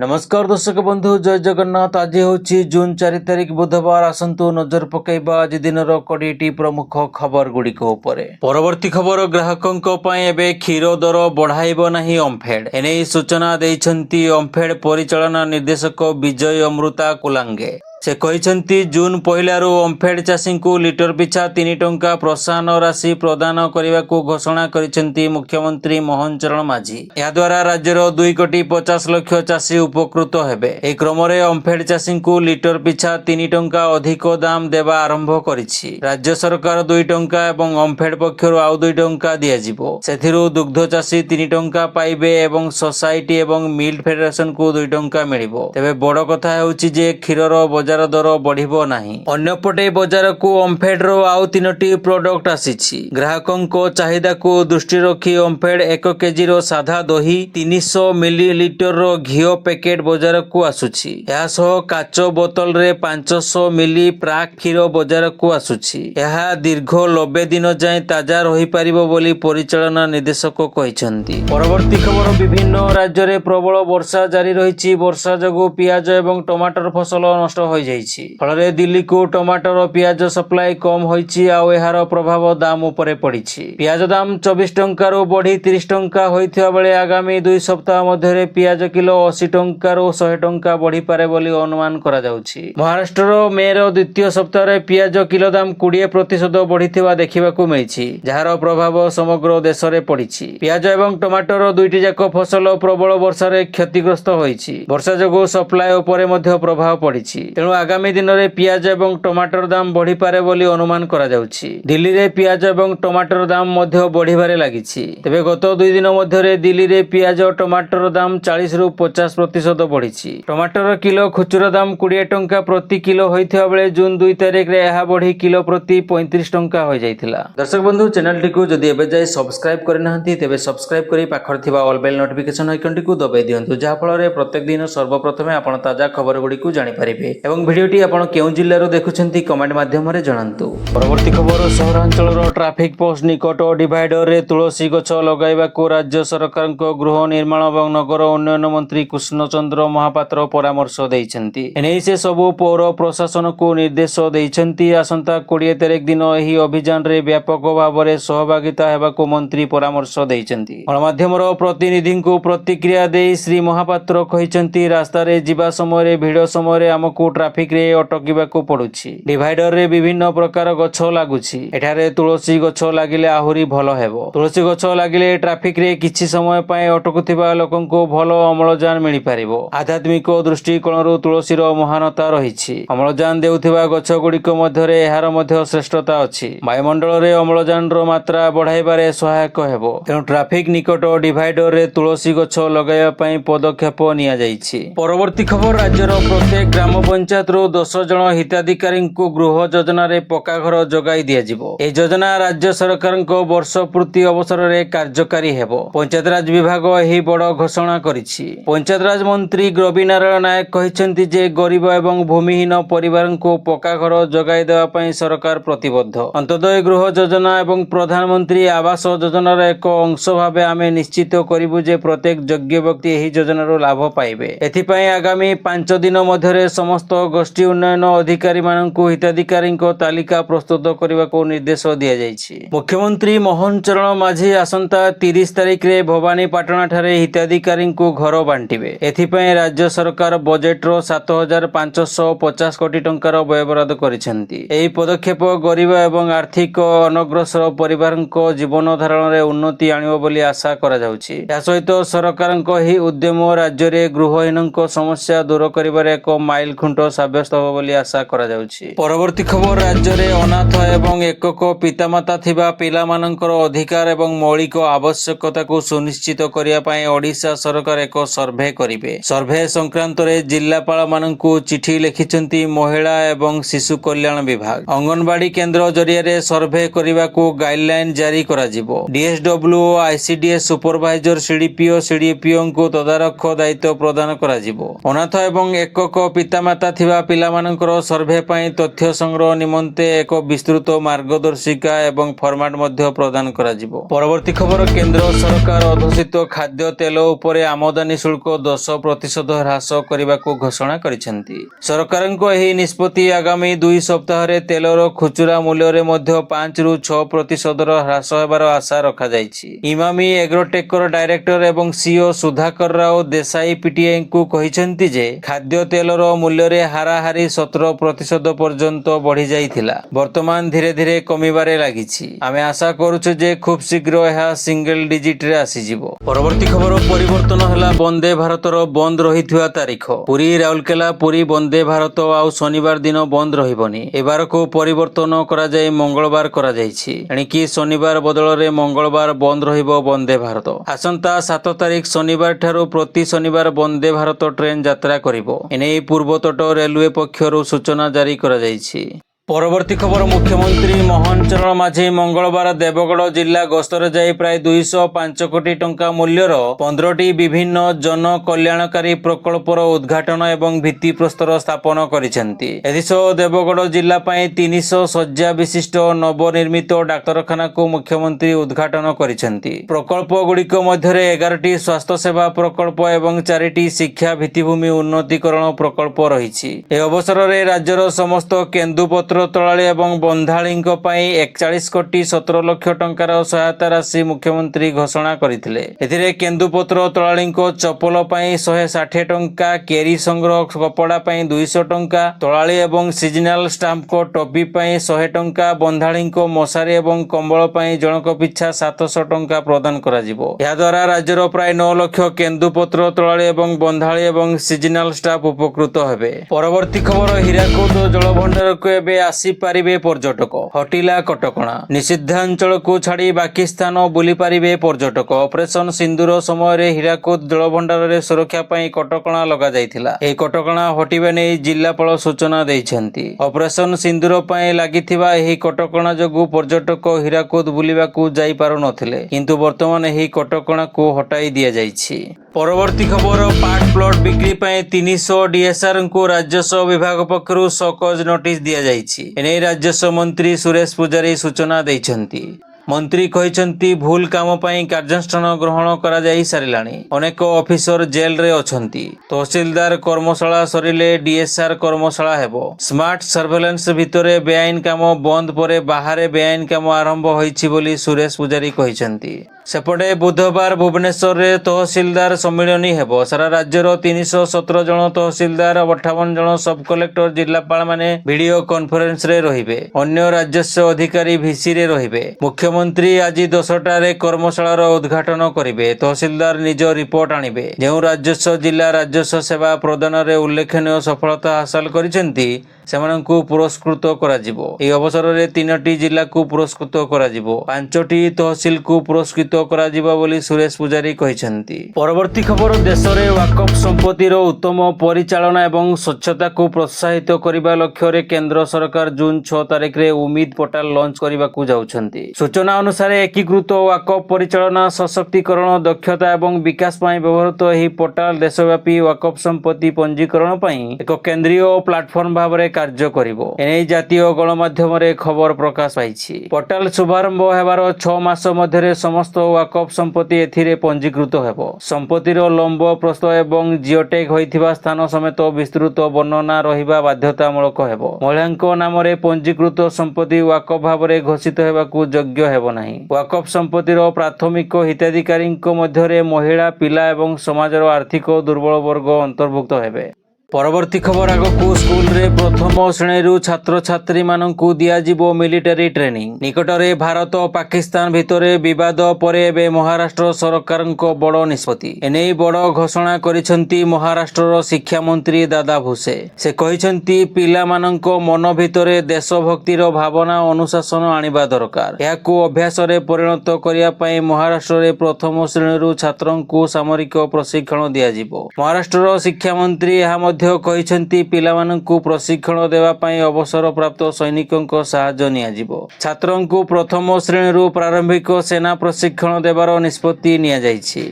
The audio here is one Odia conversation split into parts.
नमस्कार दर्शक बंधु जय जगन्नाथ। आज हूँ जून 4 तारिख बुधवार। आसतु नजर पकईबा आज दिन 20टी प्रमुख खबर गुड़िक उपरे। परवर्ती खबर ग्राहकों एवं क्षीर दर बढ़ाइब नहीं ओमफेड। एने सूचना देइछंती ओमफेड परिचालना निर्देशक विजय अमृता कुलांगे। से कहते जून पहलू ओमफेड चाषी को लिटर पिछा 3 टंका प्रोत्साहन राशि प्रदान करने को घोषणा करिसेंती मुख्यमंत्री मोहन चरण माझी। या द्वारा राज्यर 2,50,00,000 चाषी उपकृत हेबे। एही क्रम ओमफेड चाषी को लिटर पिछा 3 टंका अधिक दाम देवा आरंभ करिछि। राज्य सरकार 2 टंका एवं ओमफेड पक्षरु आउ 2 टंका दियाजिबो। सेथिरु दुग्ध चाषी 3 टंका पाइबे एवं सोसाइटी एवं मिल्क फेडरेशन को 2 टंका मिलिबो। तेबे बड़ कथा हेउछि जे क्षीरर बजार दर बढ़िबो नाही। अन्यपटे बजार को ओमफेड रो आउ 3टी प्रोडक्ट आसीछि। ग्राहकों को चाहिदा को दृष्टि रखी ओमफेड 1 केजी रो साधा दही 300 मिलीलिटर रो घिओ पैकेट बजार को आसुछि। या सह काचो बोतल रे 500 मिली प्राक क्षीर बजार को आसुछि। यह दीर्घ 90 दिन जाए ताजा रही पारिबो बोली परिचालना निर्देशक कहिसंती। परवर्ती खबर विभिन्न राज्य रे प्रबल वर्षा जारी रहिछि। वर्षा जगु पियाज एवं टमाटर फसल नष्ट हो फल दिल्ली को टमाटर और पियाज सप्लाई कम होइछि आ एहार प्रभाव दाम उपरे पड़िछि। पियाज दाम 24 टंकारु बढ़ी 30 टंका होइथिबा बेले आगामी 2 सप्ताह मध्य पियाज किलो 80 टंकारु 100 टंका बढ़ी पारे बोली अनुमान करा जाउछि। महाराष्ट्र मे रो द्वितीय सप्ताह रे पियाज किलो दाम 20% बढ़िथिबा देखिबाकू मिलिछि, जहार प्रभाव समग्र देश रे पड़िछि। पियाज एवं टमाटर दुईटी जाक फसल प्रबल वर्षा रे क्षतिग्रस्त होइछि। वर्षा जगु सप्लाई उपरे मध्य प्रभाव पड़िछि। तेणु आगामी दिन में पियाज एवं टमाटर दाम बढ़ी पारे बोली अनुमान करा जाउछि। दिल्ली रे पियाज एवं टमाटर दाम मध्य बढ़िबारे लागिछि। तेबे गत 2 दिन मध्य दिल्ली रे पियाज और टमाटर दाम 40 रु 50% बढ़िछि। टमाटर किलो खुचरा दाम 20 टंका प्रति किलो होइथिबा बेले जून 2 तारिख रे यह बढ़ी किलो प्रति 35 टंका हो जाइथिला। दर्शक बंधु चैनल टी को जदि एबे जाय सब्सक्राइब करनाहंती तेबे सब्सक्राइब करी पाखर थिबा ऑल बेल नोटिफिकेशन आइकन टी को दबाई दियंतु, जाहा फल रे प्रत्येक दिन सर्वप्रथमे आपण ताजा खबर गुडी को जानि परिबे। एवं वीडियोटी आपण केउ जिल्लारो देखुछंती कमेंट माध्यम रे जणांतु। परवर्ती खबर सहरांचल ट्राफिक पोस्ट निकट डिवाइडर रे तुलसी गछ लगाइबा को राज्य सरकार को गृह निर्माण एवं नगर उन्नयन मंत्री कृष्णचंद्र महापात्र परामर्श दैछंती। एनै से सबु पौर प्रशासन को निर्देश दैछंती। आसंता 20 तारिख दिन एही अभियान रे व्यापक भाव रे सहभागिता हेबा को मंत्री परामर्श दैछंती। गणमाध्यम रो प्रतिनिधि को प्रतिक्रिया देई श्री महापात्र कहिसंती, रास्ता रे जिबा समय रे भिड़ समय रे हमकु ट्राफिक रे अटकिबाकू पड़ुछि। डिवाइडर रे विभिन्न प्रकार गछ लागुछि। एठारे तुलसी गछ लागिले आहुरी भलो हेबो। तुलसी गछ लागिले ट्राफिक रे किछि समय पय अटकुथिबा लोकंको भलो अम्लजान मिलि पारिबो। आध्यात्मिक दृष्टिकोणरू तुलसी रो महानता रहिछि। अम्लजान देउथिबा गछ गुडीक मध्य रे एहार मध्य श्रेष्ठता अछि। वायुमंडल रे अम्लजान रो मात्रा बढ़ाइबारे सहायक हेबो। तेणु ट्राफिक निकट डिवाइडर रे तुलसी गछ लगाइबा पय पदक्षेप निया जाइछि। परवर्ती खबर राज्यर प्रत्येक ग्राम पंचायत रो 10 जन हिताधिकारी को गृह योजना रे पक्का घर जोगाई दियाजिबो। ए योजना राज्य सरकार को वर्ष पूर्ति अवसर रे कार्यकारी हेबो। पंचायत राज विभाग एही बड़ घोषणा करिछि। पंचायत राज मंत्री ग्रवी नारायण नायक कहिसेंती जे गरीब एवं भूमिहीन परिवार को पक्का घर जोगाई देवा पई सरकार प्रतिबद्ध। अंत्योदय गृह योजना एवं प्रधानमंत्री आवास योजना रे एक अंश भाबे आमे निश्चित करिबु जे प्रत्येक योग्य व्यक्ति एही योजना रो लाभ पाइबे। एथि पई आगामी 5 दिन मध्य रे समस्त गोष्ठी उन्नयन अधिकारी माननकु हिताधिकारी तालिका प्रस्तुत करने को निर्देश दिया जाइछि। मुख्यमंत्री मोहन चरण माझी आसंता 30 तारिख रे भवानीपाटना ठारे हिताधिकारी को घर बांटिबे। एथिपय राज्य सरकार बजेट रो 7,550 कोटी टंकार व्ययबराद करिसेंती। एही पदक्षेप गरीब एवं आर्थिक अनग्रसर परिवार जीवन धारण रे उन्नति आनिबो बोली आशा करा जाउछि। या सहित सरकार ही उद्यम राज्य रे गृहहीन समस्या दूर करिबारे एक माइल खुंट साब्यस्त हो बोली आशा करा जाउछि। परवर्ती खबर राज्य रे अनाथ एवं एकक पितामाता थिबा पिला मानकर अधिकार एवं मौलिक आवश्यकता को सुनिश्चित करिया पय ओडिशा सरकार एक सर्वे करिवे। सर्वे संक्रांत रे जिल्लापाल माननकु चिठी लिखिचंती महिला एवं शिशु कल्याण विभाग। अंगनवाड़ी केंद्र जरिया रे सर्वे करिबा को गाइडलाइन जारी करा जिवो। DSW ICDS supervisor CDPO CDPO को तदारख दायित्व प्रदान करा जिवो। अनाथ एवं एकक पितामाता ଥିବା ପିଲାମାନଙ୍କର ସର୍ଭେ ପାଇଁ ତଥ୍ୟ ସଂଗ୍ରହ ନିମନ୍ତେ ଏକ ବିସ୍ତୃତ ମାର୍ଗଦର୍ଶିକା ଏବଂ ଫର୍ମାଟ ମଧ୍ୟ ପ୍ରଦାନ କରାଯିବ। ପରବର୍ତ୍ତୀ ଖବର, କେନ୍ଦ୍ର ସରକାର ଅଧୋଷିତ ଖାଦ୍ୟ ତେଲ ଉପରେ ଆମଦାନୀ ଶୁଳ୍କ 10% ହ୍ରାସ କରିବାକୁ ଘୋଷଣା କରିଛନ୍ତି। ସରକାରଙ୍କ ଏହି ନିଷ୍ପତ୍ତି ଆଗାମୀ 2 ସପ୍ତାହରେ ତେଲର ଖୁଚୁରା ମୂଲ୍ୟରେ ମଧ୍ୟ 5 ରୁ 6% ହ୍ରାସ ହେବାର ଆଶା ରଖାଯାଇଛି। ଇମାମି ଏଗ୍ରୋଟେକର ଡାଇରେକ୍ଟର ଏବଂ ସିଇଓ ସୁଧାକର ରାଓ ଦେଶାଇ ପିଟିଆଇଙ୍କୁ କହିଛନ୍ତି ଯେ ଖାଦ୍ୟ ତେଲର ମୂଲ୍ୟରେ ହାରାହାରି 17% ପର୍ଯ୍ୟନ୍ତ ବଢ଼ିଯାଇଥିଲା। ବର୍ତ୍ତମାନ ଧୀରେ ଧୀରେ କମିବାରେ ଲାଗିଛି। ଆମେ ଆଶା କରୁଛୁ ଯେ ଖୁବ୍ ଶୀଘ୍ର ଏହା ସିଙ୍ଗଲ ଡିଜିଟ୍ରେ ଆସିଯିବ। ପରବର୍ତ୍ତୀ ଖବର, ପରିବର୍ତ୍ତନ ହେଲା ବନ୍ଦେ ଭାରତର ବନ୍ଦ ରହିଥିବା ତାରିଖ। ପୁରୀ ରାଉରକେଲା ପୁରୀ ବନ୍ଦେ ଭାରତ ଆଉ ଶନିବାର ଦିନ ବନ୍ଦ ରହିବନି। ଏବାରକୁ ପରିବର୍ତ୍ତନ କରାଯାଇ ମଙ୍ଗଳବାର କରାଯାଇଛି। ଏଣିକି ଶନିବାର ବଦଳରେ ମଙ୍ଗଳବାର ବନ୍ଦ ରହିବ ବନ୍ଦେ ଭାରତ। ଆସନ୍ତା 7 ତାରିଖ ଶନିବାର ଠାରୁ ପ୍ରତି ଶନିବାର ବନ୍ଦେ ଭାରତ ଟ୍ରେନ୍ ଯାତ୍ରା କରିବ। ଏନେଇ ପୂର୍ବତଟ ରେଲୱେ ପକ୍ଷରୁ ସୂଚନା ଜାରି କରାଯାଇଛି। ପରବର୍ତ୍ତୀ ଖବର, ମୁଖ୍ୟମନ୍ତ୍ରୀ ମୋହନ ଚରଣ ମାଝୀ ମଙ୍ଗଳବାର ଦେବଗଡ଼ ଜିଲ୍ଲା ଗସ୍ତରେ ଯାଇ ପ୍ରାୟ 205 କୋଟି ଟଙ୍କା ମୂଲ୍ୟର 15ଟି ବିଭିନ୍ନ ଜନ କଲ୍ୟାଣକାରୀ ପ୍ରକଳ୍ପର ଉଦ୍ଘାଟନ ଏବଂ ଭିତ୍ତିପ୍ରସ୍ତର ସ୍ଥାପନ କରିଛନ୍ତି। ଏଥିସହ ଦେବଗଡ଼ ଜିଲ୍ଲା ପାଇଁ 300 ଶଯ୍ୟା ବିଶିଷ୍ଟ ନବନିର୍ମିତ ଡାକ୍ତରଖାନାକୁ ମୁଖ୍ୟମନ୍ତ୍ରୀ ଉଦ୍ଘାଟନ କରିଛନ୍ତି। ପ୍ରକଳ୍ପଗୁଡ଼ିକ ମଧ୍ୟରେ 11ଟି ସ୍ୱାସ୍ଥ୍ୟସେବା ପ୍ରକଳ୍ପ ଏବଂ 4ଟି ଶିକ୍ଷା ଭିତ୍ତିଭୂମି ଉନ୍ନତିକରଣ ପ୍ରକଳ୍ପ ରହିଛି। ଏହି ଅବସରରେ ରାଜ୍ୟର ସମସ୍ତ କେନ୍ଦୁପତ୍ର ତଳାଳି ଏବଂ ବନ୍ଧାଳିଙ୍କ ପାଇଁ 41 କୋଟି 17 ଲକ୍ଷ ଟଙ୍କାର ସହାୟତା ରାଶି ମୁଖ୍ୟମନ୍ତ୍ରୀ ଘୋଷଣା କରିଥିଲେ। ଏଥିରେ କେନ୍ଦୁପତ୍ର ତଳାଳିଙ୍କ ଚପଲ ପାଇଁ 160 ଟଙ୍କା, କେରି ସଂଗ୍ରହ କପଡ଼ା ପାଇଁ 200 ଟଙ୍କା, ତଳାଳି ଏବଂ ସିଜନାଲ ଷ୍ଟାମ୍ପଙ୍କ ଟୋପି ପାଇଁ 100 ଟଙ୍କା, ବନ୍ଧାଳିଙ୍କ ମଶାରୀ ଏବଂ କମ୍ବଳ ପାଇଁ ଜଣକ ପିଛା 700 ଟଙ୍କା ପ୍ରଦାନ କରାଯିବ। ଏହାଦ୍ୱାରା ରାଜ୍ୟର ପ୍ରାୟ 9 ଲକ୍ଷ କେନ୍ଦୁପତ୍ର ତଳାଳି ଏବଂ ବନ୍ଧାଳି ଏବଂ ସିଜନାଲ ଷ୍ଟାଫ୍ ଉପକୃତ ହେବେ। ପରବର୍ତ୍ତୀ ଖବର, ହୀରାକୁଦ ଜଳଭଣ୍ଡାରକୁ ଏବେ ଆସିପାରିବେ ପର୍ଯ୍ୟଟକ। ହଟିଲା କଟକଣା। ନିଷିଦ୍ଧାଞ୍ଚଳକୁ ଛାଡ଼ି ବାକି ସ୍ଥାନ ବୁଲିପାରିବେ ପର୍ଯ୍ୟଟକ। ଅପରେସନ ସିନ୍ଦୁର ସମୟରେ ହୀରାକୁଦ ଜଳଭଣ୍ଡାରରେ ସୁରକ୍ଷା ପାଇଁ କଟକଣା ଲଗାଯାଇଥିଲା। ଏହି କଟକଣା ହଟିବା ନେଇ ଜିଲ୍ଲାପାଳ ସୂଚନା ଦେଇଛନ୍ତି। ଅପରେସନ ସିନ୍ଦୁର ପାଇଁ ଲାଗିଥିବା ଏହି କଟକଣା ଯୋଗୁଁ ପର୍ଯ୍ୟଟକ ହୀରାକୁଦ ବୁଲିବାକୁ ଯାଇପାରୁନଥିଲେ, କିନ୍ତୁ ବର୍ତ୍ତମାନ ଏହି କଟକଣାକୁ ହଟାଇ ଦିଆଯାଇଛି। ପରବର୍ତ୍ତୀ ଖବର, ପାର୍ଟ ପ୍ଲଟ ବିକ୍ରି ପାଇଁ 300 ଡିଏସ୍ଆରଙ୍କୁ ରାଜସ୍ୱ ବିଭାଗ ପକ୍ଷରୁ ସକଜ ନୋଟିସ ଦିଆଯାଇଛି। ଏନେଇ ରାଜସ୍ୱ ମନ୍ତ୍ରୀ ସୁରେଶ ପୂଜାରୀ ସୂଚନା ଦେଇଛନ୍ତି। ମନ୍ତ୍ରୀ କହିଛନ୍ତି, ଭୁଲ କାମ ପାଇଁ କାର୍ଯ୍ୟାନୁଷ୍ଠାନ ଗ୍ରହଣ କରାଯାଇ ସାରିଲାଣି। ଅନେକ ଅଫିସର ଜେଲରେ ଅଛନ୍ତି। ତହସିଲଦାର କର୍ମଶାଳା ସରିଲେ ଡିଏସ୍ଆର କର୍ମଶାଳା ହେବ। ସ୍ମାର୍ଟ ସର୍ଭେଲାନ୍ସ ଭିତରେ ବେଆଇନ କାମ ବନ୍ଦ ପରେ ବାହାରେ ବେଆଇନ କାମ ଆରମ୍ଭ ହୋଇଛି ବୋଲି ସୁରେଶ ପୂଜାରୀ କହିଛନ୍ତି। ସେପଟେ ବୁଧବାର ଭୁବନେଶ୍ୱରରେ ତହସିଲଦାର ସମ୍ମିଳନୀ ହେବ। ସାରା ରାଜ୍ୟର 317 ଜଣ ତହସିଲଦାର, 58 ଜଣ ସବ୍ କଲେକ୍ଟର, ଜିଲ୍ଲାପାଳମାନେ ଭିଡିଓ କନଫରେନ୍ସରେ ରହିବେ। ଅନ୍ୟ ରାଜସ୍ୱ ଅଧିକାରୀ ଭିସିରେ ରହିବେ। ମୁଖ୍ୟମନ୍ତ୍ରୀ ଆଜି 10ଟାରେ କର୍ମଶାଳାର ଉଦ୍ଘାଟନ କରିବେ। ତହସିଲଦାର ନିଜ ରିପୋର୍ଟ ଆଣିବେ। ଯେଉଁ ରାଜସ୍ୱ ଜିଲ୍ଲା ରାଜସ୍ୱ ସେବା ପ୍ରଦାନରେ ଉଲ୍ଲେଖନୀୟ ସଫଳତା ହାସଲ କରିଛନ୍ତି ସେମାନଙ୍କୁ ପୁରସ୍କୃତ କରାଯିବ। ଏହି ଅବସରରେ 3ଟି ଜିଲ୍ଲାକୁ ପୁରସ୍କୃତ କରାଯିବ। 5ଟି ତହସିଲକୁ ପୁରସ୍କୃତ କରାଯିବ ବୋଲି ସୁରେଶ ପୂଜାରୀ କହିଛନ୍ତି। ପରବର୍ତ୍ତୀ ଖବର, ଦେଶରେ ୱାକଫ୍ ସମ୍ପତ୍ତିର ଉତ୍ତମ ପରିଚାଳନା ଏବଂ ସ୍ୱଚ୍ଛତାକୁ ପ୍ରୋତ୍ସାହିତ କରିବା ଲକ୍ଷ୍ୟରେ କେନ୍ଦ୍ର ସରକାର ଜୁନ୍ 6 ତାରିଖରେ ଉମିଦ ପୋର୍ଟାଲ ଲଞ୍ଚ କରିବାକୁ ଯାଉଛନ୍ତି। ସୂଚନା ଅନୁସାରେ ଏକୀକୃତ ୱାକଫ୍ ପରିଚାଳନା, ସଶକ୍ତିକରଣ, ଦକ୍ଷତା ଏବଂ ବିକାଶ ପାଇଁ ବ୍ୟବହୃତ ଏହି ପୋର୍ଟାଲ ଦେଶବ୍ୟାପୀ ୱାକଫ୍ ସମ୍ପତ୍ତି ପଞ୍ଜୀକରଣ ପାଇଁ ଏକ କେନ୍ଦ୍ରୀୟ ପ୍ଲାଟଫର୍ମ ଭାବରେ କାର୍ଯ୍ୟ କରିବ। ଏନେଇ ଜାତୀୟ ଗଣମାଧ୍ୟମରେ ଖବର ପ୍ରକାଶ ପାଇଛି। ପୋର୍ଟାଲ ଶୁଭାରମ୍ଭ ହେବାର 6 ମାସ ମଧ୍ୟରେ ସମସ୍ତ ୱାକଫ୍ ସମ୍ପତ୍ତି ଏଥିରେ ପଞ୍ଜୀକୃତ ହେବ। ସମ୍ପତ୍ତିର ଲମ୍ବ, ପ୍ରସ୍ଥ ଏବଂ ଜିଓଟେଗ୍ ହୋଇଥିବା ସ୍ଥାନ ସମେତ ବିସ୍ତୃତ ବର୍ଣ୍ଣନା ରହିବା ବାଧ୍ୟତାମୂଳକ ହେବ। ମହିଳାଙ୍କ ନାମରେ ପଞ୍ଜୀକୃତ ସମ୍ପତ୍ତି ୱାକଫ୍ ଭାବରେ ଘୋଷିତ ହେବାକୁ ଯୋଗ୍ୟ ହେବ ନାହିଁ। ୱାକଫ୍ ସମ୍ପତ୍ତିର ପ୍ରାଥମିକ ହିତାଧିକାରୀଙ୍କ ମଧ୍ୟରେ ମହିଳା, ପିଲା ଏବଂ ସମାଜର ଆର୍ଥିକ ଦୁର୍ବଳ ବର୍ଗ ଅନ୍ତର୍ଭୁକ୍ତ ହେବେ। ପରବର୍ତ୍ତୀ ଖବର, ଆଗକୁ ସ୍କୁଲରେ ପ୍ରଥମ ଶ୍ରେଣୀରୁ ଛାତ୍ରଛାତ୍ରୀମାନଙ୍କୁ ଦିଆଯିବ ମିଲିଟାରୀ ଟ୍ରେନିଂ। ନିକଟରେ ଭାରତ ପାକିସ୍ତାନ ଭିତରେ ବିବାଦ ପରେ ଏବେ ମହାରାଷ୍ଟ୍ର ସରକାରଙ୍କ ବଡ଼ ନିଷ୍ପତ୍ତି। ଏନେଇ ବଡ଼ ଘୋଷଣା କରିଛନ୍ତି ମହାରାଷ୍ଟ୍ରର ଶିକ୍ଷାମନ୍ତ୍ରୀ ଦାଦା ଭୁସେ। ସେ କହିଛନ୍ତି, ପିଲାମାନଙ୍କ ମନ ଭିତରେ ଦେଶଭକ୍ତିର ଭାବନା, ଅନୁଶାସନ ଆଣିବା ଦରକାର। ଏହାକୁ ଅଭ୍ୟାସରେ ପରିଣତ କରିବା ପାଇଁ ମହାରାଷ୍ଟ୍ରରେ ପ୍ରଥମ ଶ୍ରେଣୀରୁ ଛାତ୍ରଙ୍କୁ ସାମରିକ ପ୍ରଶିକ୍ଷଣ ଦିଆଯିବ। ମହାରାଷ୍ଟ୍ରର ଶିକ୍ଷାମନ୍ତ୍ରୀ ଏହା ମଧ୍ୟ କହିଛନ୍ତି, ପିଲାମାନଙ୍କୁ ପ୍ରଶିକ୍ଷଣ ଦେବା ପାଇଁ ଅବସରପ୍ରାପ୍ତ ସୈନିକଙ୍କ ସାହାଯ୍ୟ ନିଆଯିବ। ଛାତ୍ରଙ୍କୁ ପ୍ରଥମ ଶ୍ରେଣୀରୁ ପ୍ରାରମ୍ଭିକ ସେନା ପ୍ରଶିକ୍ଷଣ ଦେବାର ନିଷ୍ପତ୍ତି ନିଆଯାଇଛି।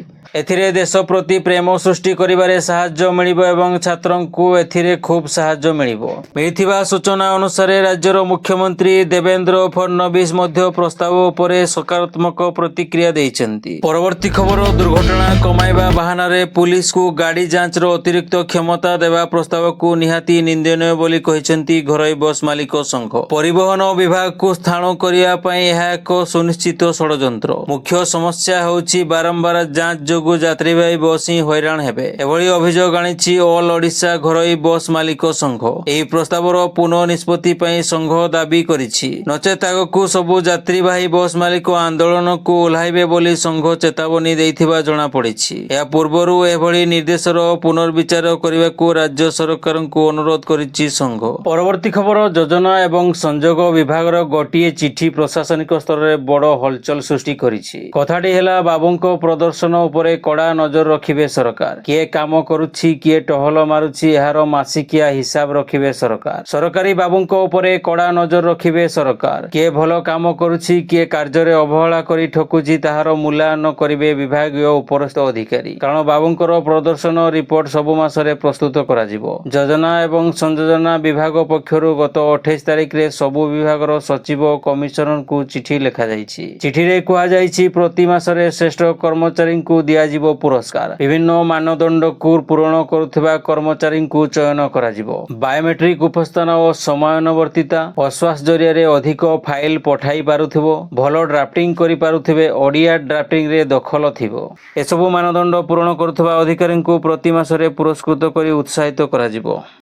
ଏଥିରେ ଦେଶ ପ୍ରତି ପ୍ରେମ ସୃଷ୍ଟି କରିବାରେ ସାହାଯ୍ୟ ମିଳିବ ଏବଂ ଛାତ୍ରଙ୍କୁ ଏଥିରେ ଖୁବ୍ ସାହାଯ୍ୟ ମିଳିବ। ମିଳିଥିବା ସୂଚନା ଅନୁସାରେ ରାଜ୍ୟର ମୁଖ୍ୟମନ୍ତ୍ରୀ ଦେବେନ୍ଦ୍ର ଫଡନବିସ୍ ମଧ୍ୟ ପ୍ରସ୍ତାବ ଉପରେ ସକାରାତ୍ମକ ପ୍ରତିକ୍ରିୟା ଦେଇଛନ୍ତି। ପରବର୍ତ୍ତୀ ଖବର, ଦୁର୍ଘଟଣା କମାଇବା ବାହାନାରେ ପୁଲିସକୁ ଗାଡ଼ି ଯାଞ୍ଚର ଅତିରିକ୍ତ କ୍ଷମତା ଦେବା ପ୍ରସ୍ତାବକୁ ନିହାତି ନିନ୍ଦନୀୟ ବୋଲି କହିଛନ୍ତି ଘରୋଇ ବସ୍ ମାଲିକ ସଂଘ। ପରିବହନ ବିଭାଗକୁ ସ୍ଥାଣୁ କରିବା ପାଇଁ ଏହା ଏକ ସୁନିଶ୍ଚିତ ଷଡ଼ଯନ୍ତ୍ର। ମୁଖ୍ୟ ସମସ୍ୟା ହେଉଛି ବାରମ୍ବାର ଯାଞ୍ଚ ଯୋଗୁଁ ଯାତ୍ରୀବାହୀ ବସ୍ ହିଁ ହଇରାଣ ହେବେ। ଏଭଳି ଅଭିଯୋଗ ଆଣିଛି ଅଲ୍ ଓଡ଼ିଶା ଘରୋଇ ବସ୍ ମାଲିକ ସଂଘ। ଏହି ପ୍ରସ୍ତାବର ପୁନଃ ନିଷ୍ପତ୍ତି ପାଇଁ ସଂଘ ଦାବି କରିଛି। ନଚେତ୍ ଆଗକୁ ସବୁ ଯାତ୍ରୀବାହୀ ବସ୍ ମାଲିକ ଆନ୍ଦୋଳନକୁ ଓହ୍ଲାଇବେ ବୋଲି ସଂଘ ଚେତାବନୀ ଦେଇଥିବା ଜଣାପଡ଼ିଛି। ଏହା ପୂର୍ବରୁ ଏଭଳି ନିର୍ଦ୍ଦେଶର ପୁନର୍ବିଚାର କରିବାକୁ ରାଜ୍ୟ ସରକାରଙ୍କୁ ଅନୁରୋଧ କରିଛି ସଂଘ। ପରବର୍ତ୍ତୀ ଖବର, ଯୋଜନା ଏବଂ ସଂଯୋଗ ବିଭାଗର ଗୋଟିଏ ଚିଠି ପ୍ରଶାସନିକ ସ୍ତରରେ ବଡ଼ ହଲଚଲ ସୃଷ୍ଟି କରିଛି। କଥାଟି ହେଲା, ବାବୁଙ୍କ ପ୍ରଦର୍ଶନ ଉପରେ କଡ଼ା ନଜର ରଖିବେ ସରକାର। କିଏ କାମ କରୁଛି, କିଏ ଟହଲ ମାରୁଛି, ଏହାର ମାସିକିଆ ହିସାବ ରଖିବେ ସରକାର। ସରକାରୀ ବାବୁଙ୍କ ଉପରେ କଡ଼ା ନଜର ରଖିବେ ସରକାର। କିଏ ଭଲ କାମ କରୁଛି, କିଏ କାର୍ଯ୍ୟରେ ଅବହେଳା କରି ଠକୁଛି, ତାହାର ମୂଲ୍ୟାୟନ କରିବେ ବିଭାଗୀୟ ଉପରସ୍ଥ ଅଧିକାରୀ। କାରଣ ବାବୁଙ୍କର ପ୍ରଦର୍ଶନ ରିପୋର୍ଟ ସବୁ ମାସରେ ପ୍ରସ୍ତୁତ କରାଯିବ। ଯୋଜନା ଏବଂ ସଂଯୋଜନା ବିଭାଗ ପକ୍ଷରୁ ଗତ 28 ତାରିଖରେ ସବୁ ବିଭାଗର ସଚିବ ଓ କମିଶନରଙ୍କୁ ଚିଠି ଲେଖାଯାଇଛି। ଚିଠିରେ କୁହାଯାଇଛି, ପ୍ରତି ମାସରେ ଶ୍ରେଷ୍ଠ କର୍ମଚାରୀଙ୍କୁ ଦିଆଯିବ ପୁରସ୍କାର। ବିଭିନ୍ନ ମାନଦଣ୍ଡକୁ ପୂରଣ କରୁଥିବା କର୍ମଚାରୀଙ୍କୁ ଚୟନ କରାଯିବ। ବାୟୋମେଟ୍ରିକ୍ ଉପସ୍ଥାନ ଓ ସମୟାନୁବର୍ତ୍ତିତା, ଅଶ୍ୱାସ ଜରିଆରେ ଅଧିକ ଫାଇଲ ପଠାଇ ପାରୁଥିବ, ଭଲ ଡ୍ରାଫ୍ଟିଂ କରିପାରୁଥିବେ, ଓଡ଼ିଆ ଡ୍ରାଫ୍ଟିଂରେ ଦଖଲ ଥିବ। ଏସବୁ ମାନଦଣ୍ଡ ପୂରଣ କରୁଥିବା ଅଧିକାରୀଙ୍କୁ ପ୍ରତି ମାସରେ ପୁରସ୍କୃତ କରି ଉତ୍ସାହିତ କରାଯିବ।